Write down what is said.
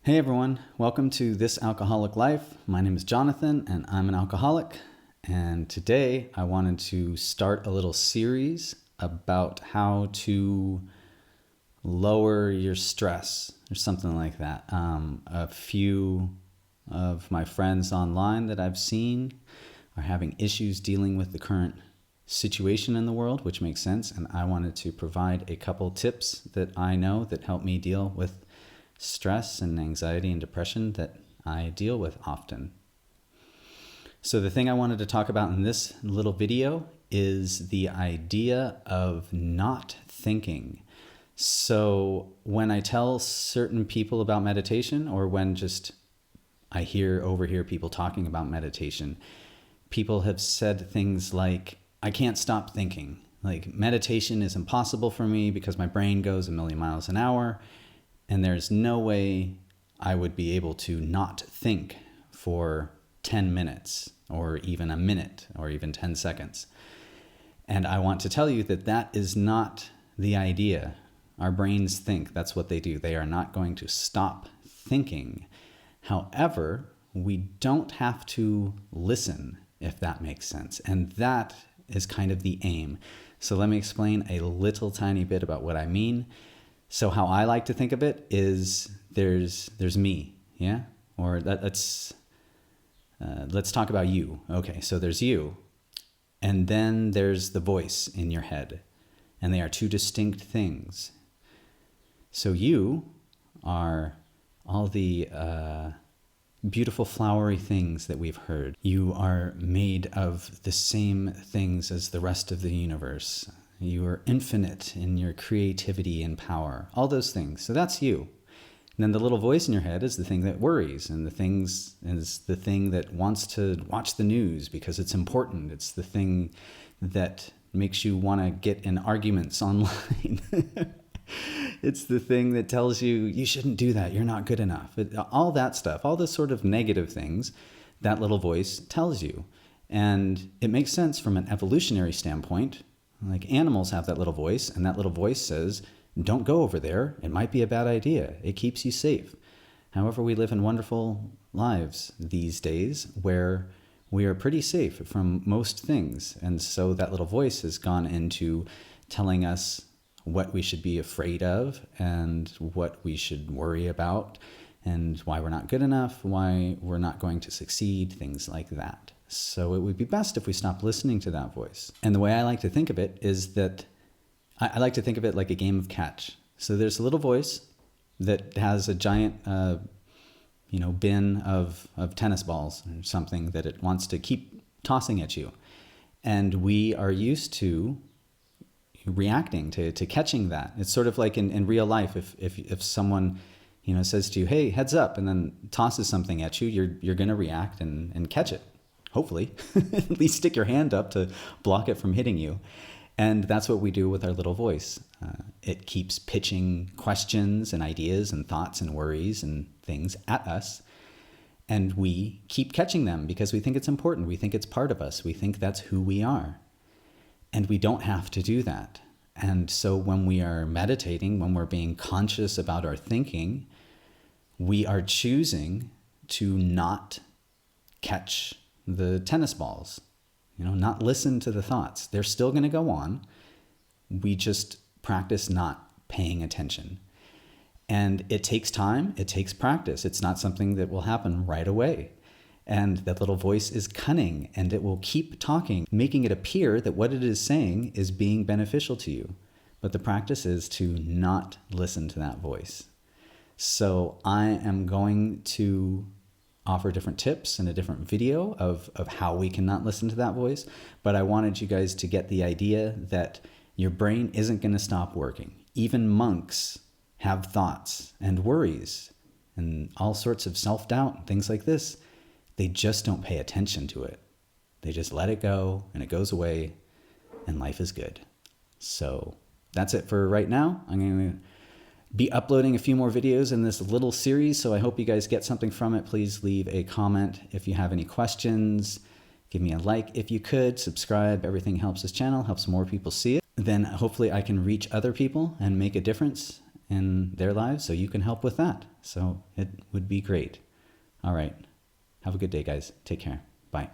Hey everyone, welcome to This Alcoholic Life. My name is Jonathan and I'm an alcoholic. And today I wanted to start a little series about how to lower your stress or something like that. A few of my friends online that I've seen are having issues dealing with the current situation in the world, which makes sense. And I wanted to provide a couple tips that I know that help me deal with stress and anxiety and depression that I deal with often. So the thing I wanted to talk about in this little video is the idea of not thinking. So when I tell certain people about meditation, or when just I overhear people talking about meditation, people have said things like, I can't stop thinking. Like, meditation is impossible for me because my brain goes a million miles an hour. And there's no way I would be able to not think for 10 minutes or even a minute or even 10 seconds. And I want to tell you that that is not the idea. Our brains think. That's what they do. They are not going to stop thinking. However, we don't have to listen, if that makes sense. And that is kind of the aim. So let me explain a little tiny bit about what I mean. So how I like to think of it is there's me, yeah? Or let's talk about you. Okay, so there's you. And then there's the voice in your head. And they are two distinct things. So you are all the beautiful flowery things that we've heard. You are made of the same things as the rest of the universe. You are infinite in your creativity and power, all those things. So that's you. And then the little voice in your head is the thing that worries, and the thing that wants to watch the news because it's important. It's the thing that makes you want to get in arguments online. It's the thing that tells you, you shouldn't do that, you're not good enough. All that stuff, all the sort of negative things, that little voice tells you. And it makes sense from an evolutionary standpoint. Like, animals have that little voice, and that little voice says, don't go over there. It might be a bad idea. It keeps you safe. However, we live in wonderful lives these days where we are pretty safe from most things. And so that little voice has gone into telling us what we should be afraid of and what we should worry about and why we're not good enough, why we're not going to succeed, things like that. So it would be best if we stopped listening to that voice. And the way I like to think of it is that I like to think of it like a game of catch. So there's a little voice that has a giant, bin of tennis balls or something that it wants to keep tossing at you. And we are used to reacting to catching that. It's sort of like in real life, if someone says to you, hey, heads up, and then tosses something at you, you're going to react and catch it. Hopefully, at least stick your hand up to block it from hitting you. And that's what we do with our little voice. It keeps pitching questions and ideas and thoughts and worries and things at us. And we keep catching them because we think it's important. We think it's part of us. We think that's who we are. And we don't have to do that. And so when we are meditating, when we're being conscious about our thinking, we are choosing to not catch the tennis balls, not listen to the thoughts. They're still going to go on. We just practice not paying attention. And it takes time. It takes practice. It's not something that will happen right away. And that little voice is cunning, and it will keep talking, making it appear that what it is saying is being beneficial to you. But the practice is to not listen to that voice. So I am going to offer different tips in a different video of how we can not listen to that voice. But I wanted you guys to get the idea that your brain isn't going to stop working. Even monks have thoughts and worries and all sorts of self-doubt and things like this. They just don't pay attention to it. They just let it go and it goes away and life is good. So that's it for right now. I'm going to be uploading a few more videos in this little series, so I hope you guys get something from it. Please leave a comment if you have any questions. Give me a like if you could. Subscribe. Everything helps this channel, helps more people see it. Then hopefully I can reach other people and make a difference in their lives, so you can help with that. So it would be great. All right. Have a good day, guys. Take care. Bye.